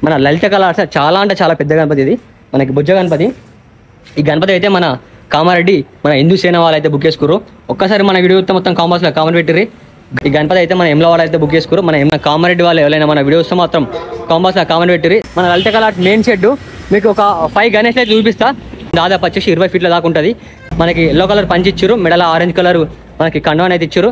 మన లలిత కళ చాలా అంటే చాలా పెద్ద గణపతి ఇది, మనకి బుజ్జ గణపతి. ఈ గణపతి అయితే మన కామారెడ్డి మన హిందూ సేన వాళ్ళు అయితే బుక్ చేసుకురు. ఒక్కసారి మన వీడియో మొత్తం కామర్స్లో కామెంట్ పెట్టిర్రి. ఈ గణపతి అయితే మన ఎమ్లవాడ అయితే బుక్ చేసుకురు. మన కామారెడ్డి వాళ్ళు ఎవరైనా మన వీడియోస్ మాత్రం కామర్స్లో కామెంట్ పెట్టిర్రి. మన లలిత కళ మెయిన్ షెడ్ మీకు ఒక 5 గణేష్ అయితే చూపిస్తా. దాదాపు వచ్చేసి 20 ఫీట్ల దాకా ఉంటుంది. మనకి ఎల్లో కలర్ పంచి ఇచ్చారు, మెడల ఆరెంజ్ కలర్ మనకి కండువాని అయితే ఇచ్చారు.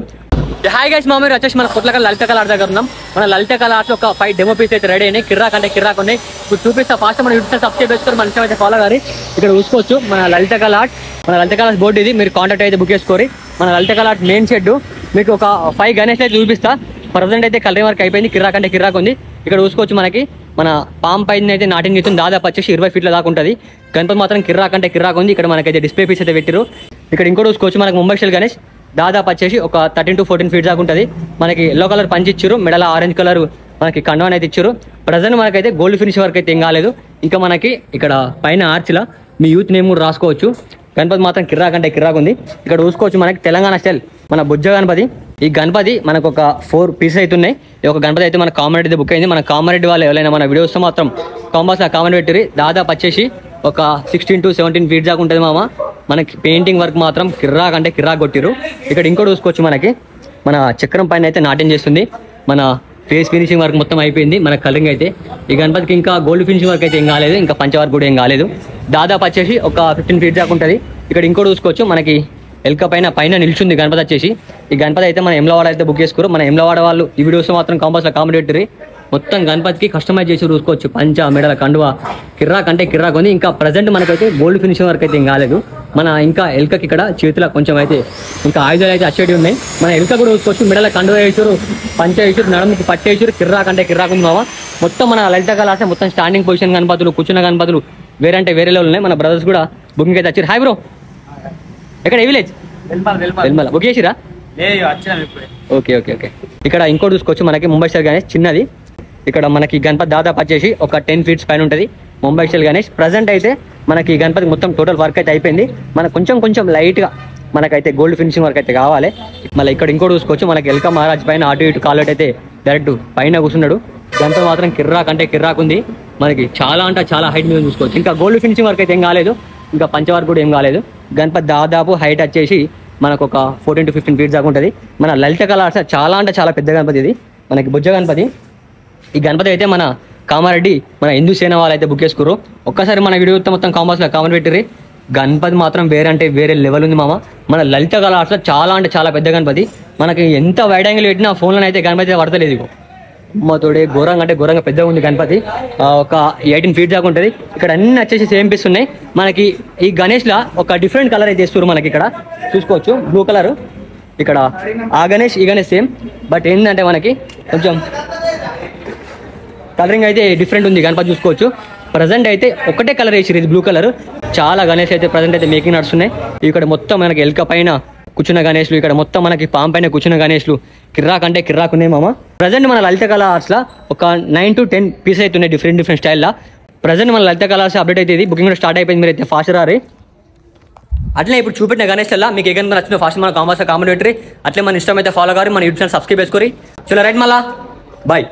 హాయ్ గైస్, మా మీరు వచ్చేసి మన కొట్ల లలిత కళ దగ్గర ఉన్నాం. మన లలిత కళ ఒక 5 డెమో పీస్ అయితే రెడీ అయినాయి. కిర్రాక్ అంటే కిర్రాక్ ఉన్నాయి. ఇప్పుడు చూపిస్తా. ఫాస్ట్ మన యూట్యూబ్ సబ్స్క్రైబ్ చేసుకొని మన అయితే ఫాలో గారి ఇక్కడ చూసుకోవచ్చు. మన లలిత కళ బోర్డు ఇది, మీరు కాంటాక్ట్ అయితే బుక్ చేసుకోరి. మన లలిత కళ మెయిన్ షెడ్ మీకు ఒక 5 గణేష్ అయితే చూపిస్తా. ప్రజెంట్ అయితే కలరింగ్ వర్క్ అయిపోయింది. కిర్రాక్ అంటే కిర్రాక్ ఉంది. ఇక్కడ చూసుకోవచ్చు. మనకి మన పామ్ పైన అయితే నాటింగ్ చేస్తుంది. దాదాపు వచ్చేసి 20 ఫీట్ల దాకా ఉంటుంది. గణపతి మాత్రం కిర్రాక్ అంటే కిర్రాక్ ఉంది. ఇక్కడ మనకైతే డిస్ప్లే పీస్ అయితే పెట్టారు. ఇక్కడ ఇంకోటి చూసుకోవచ్చు. మనకి ముంబై స్టైల్ గణేష్ దాదాపు వచ్చేసి ఒక 13 to 14 ఫీట్ దాకా ఉంటుంది. మనకి ఎల్లో కలర్ పంచి ఇచ్చారు, మెడల ఆరెంజ్ కలర్ మనకి కండువాని అయితే ఇచ్చారు. ప్రజెంట్ మనకైతే గోల్డ్ ఫినిష్ వర్క్ అయితే ఏం కాలేదు. ఇంకా మనకి ఇక్కడ పైన ఆర్చ్లా మీ యూత్ నేమ్ కూడా రాసుకోవచ్చు. గణపతి మాత్రం కిర్రాక్ అంటే కిర్రాక్ ఉంది. ఇక్కడ చూసుకోవచ్చు. మనకి తెలంగాణ స్టైల్ మన బుజ్జ గణపతి. ఈ గణపతి మనకు ఒక 4 పీసెస్ అయితే ఉన్నాయి. ఈ ఒక గణపతి అయితే మన కామారెడ్డి బుక్ అయింది. మన కామారెడ్డి వాళ్ళు ఎవరైనా మన వీడియోస్ మాత్రం కాంబాస్లో కామెంట్ పెట్టిరి. దాదాపు వచ్చేసి ఒక 16 to 17 ఫీట్ దాకా ఉంటుంది మామ. మనకి పెయింటింగ్ వర్క్ మాత్రం కిర్రాక్ అంటే కిర్రాక్ కొట్టిరు. ఇక్కడ ఇంకోటి చూసుకోవచ్చు. మనకి మన చక్రం పైన అయితే నాట్యం చేస్తుంది. మన ఫేస్ ఫినిషింగ్ వర్క్ మొత్తం అయిపోయింది. మన కలరింగ్ అయితే ఈ గణపతికి ఇంకా గోల్డ్ ఫినిషింగ్ వర్క్ అయితే ఏం కాలేదు. ఇంకా పంచవర్క్ కూడా ఏం కాలేదు. దాదాపు వచ్చేసి ఒక 15 ఫీట్ దాకా ఉంటుంది. ఇక్కడ ఇంకోటి చూసుకోవచ్చు. మనకి ఎల్క పైన నిల్చుంది గణపతి వచ్చేసి. ఈ గణపతి అయితే మన ఎమ్లవాడ అయితే బుక్ చేసుకోరు. మన ఎమ్లవాడ వాళ్ళు ఈ వీడియోస్ మాత్రం కాంబాస్లో కామెంట్ పెట్టిరి. మొత్తం గణపతికి కస్టమైజ్ చేసి చూసుకోవచ్చు. పంచ మెడల కండువా కిర్రాక్ అంటే కిర్రాక్ ఉంది. ఇంకా ప్రజెంట్ మనకైతే గోల్డ్ ఫినిషింగ్ వర్క్ అయితే ఏం కాలేదు. మన ఇంకా ఎల్కకి ఇక్కడ చేతిలో కొంచెం అయితే ఇంకా ఆయుధాలు అయితే అచ్చేటి ఉన్నాయి. మన ఎల్క కూడా చూసుకోవచ్చు. మెడల కండువా వేసారు, పంచ వేసారు, నడుముకి పట్టేసారు. కిర్రాక్ అంటే కిర్రాక్ ఉంది మామ. మొత్తం మన లలిత కళ మొత్తం స్టాండింగ్ పొజిషన్ గణపతులు, కూర్చున్న గణపతులు వేరే అంటే వేరే లెవెల్ ఉన్నాయి. మన బ్రదర్స్ కూడా బుకింగ్ అయితే వచ్చారు. హాయ్ బ్రో, ఎక్కడ ఏ విలేజ్? బుక్ చేసిరా? Okay okay okay. ఇక్కడ ఇంకోటి చూసుకోవచ్చు. మనకి ముంబై స్టైల్ గణేష్ చిన్నది. ఇక్కడ మనకి గణపతి దాదాపు వచ్చేసి ఒక 10 ఫీట్స్ పైన ఉంటుంది. ముంబై స్టైల్ గణేష్ ప్రజెంట్ అయితే మనకి గణపతి మొత్తం టోటల్ వర్క్ అయితే అయిపోయింది. మనకు కొంచెం లైట్గా మనకైతే గోల్డ్ ఫినిషింగ్ వర్క్ అయితే కావాలి. మళ్ళీ ఇక్కడ ఇంకోటి చూసుకోవచ్చు. మనకి ఎల్క మహారాజ్ పైన అటు ఇటు కాలెట్ అయితే డైరెక్ట్ పైన కూర్చున్నాడు. గణపతి మాత్రం కిర్రాక్ అంటే కిర్రాక్ ఉంది. మనకి చాలా అంటే చాలా హైట్ మీద చూసుకోవచ్చు. ఇంకా గోల్డ్ ఫినిషింగ్ వర్క్ అయితే ఏం కాలేదు. ఇంకా పంచవర్క్ కూడా ఏం కాలేదు. గణపతి దాదాపు హైట్ వచ్చేసి మనకు ఒక 14 to 15 ఫీట్స్ దాకా ఉంటుంది. మన లలిత కళ చాలా అంటే చాలా పెద్ద గణపతి ఇది, మనకి బుజ్జ గణపతి. ఈ గణపతి అయితే మన కామారెడ్డి మన హిందూ సేన వాళ్ళు అయితే బుక్ చేసుకురు. ఒక్కసారి మన వీడియో మొత్తం కామర్స్లో కామెంట్ పెట్టిర్రి. గణపతి మాత్రం వేరే అంటే వేరే లెవెల్ ఉంది మామ. మన లలిత కళ చాలా అంటే చాలా పెద్ద గణపతి. మనకి ఎంత వైడ్ యాంగిల్ పెట్టినా ఫోన్లో అయితే గణపతి పడతలేదు. ఇగో అమ్మతోడే ఘోరంగా అంటే ఘోరంగా పెద్దగా ఉంది గణపతి. ఒక 18 ఫీట్ దాకా ఉంటుంది. ఇక్కడ అన్ని వచ్చేసి సేమ్ పీస్ ఉన్నాయి. మనకి ఈ గణేష్లో ఒక డిఫరెంట్ కలర్ అయితే ఇస్తారు. మనకి ఇక్కడ చూసుకోవచ్చు బ్లూ కలర్. ఇక్కడ ఆ గణేష్ ఈ గణేష్ సేమ్, బట్ ఏంటంటే మనకి కొంచెం కలరింగ్ అయితే డిఫరెంట్ ఉంది. గణపతి చూసుకోవచ్చు. ప్రజెంట్ అయితే ఒకటే కలర్ వేసారు, ఇది బ్లూ కలర్. చాలా గణేష్ అయితే ప్రజెంట్ అయితే మేకింగ్ నడుస్తున్నాయి. ఇక్కడ మొత్తం మనకి ఎల్క పైన కూర్చున్న గణేష్లు, ఇక్కడ మొత్తం మనకి పామ్ పైన కూర్చున్న గణేష్లు కిర్రాక్ అంటే కిర్రాక్ ఉన్నాయి మామ. ప్రజెంట్ మన లలిత కళ ఆర్ట్స్లో ఒక 9 to 10 పీసెస్ అయితే ఉన్నాయి డిఫరెంట్ స్టైల్లో. ప్రజెంట్ మన లలిత కళ ఆర్ట్స్ అప్డేట్ అయితే ఇది బుకింగ్ కూడా స్టార్ట్ అయిపోయింది. మీరు అయితే ఫాస్ట్ రారి. అట్లే ఇప్పుడు చూపెట్టిన గణేష్ వల్ల మీకు ఏదైనా నచ్చిన ఫాస్ట్ మన కామర్స్లో కామెంట్ పెట్టిరి. అట్లే మన ఇష్టం అయితే ఫాలో గారు మన యూట్యూబ్ ఛానల్ సబ్స్క్రైబ్ చేసుకోరి. చలో రైట్ మళ్ళా బాయ్.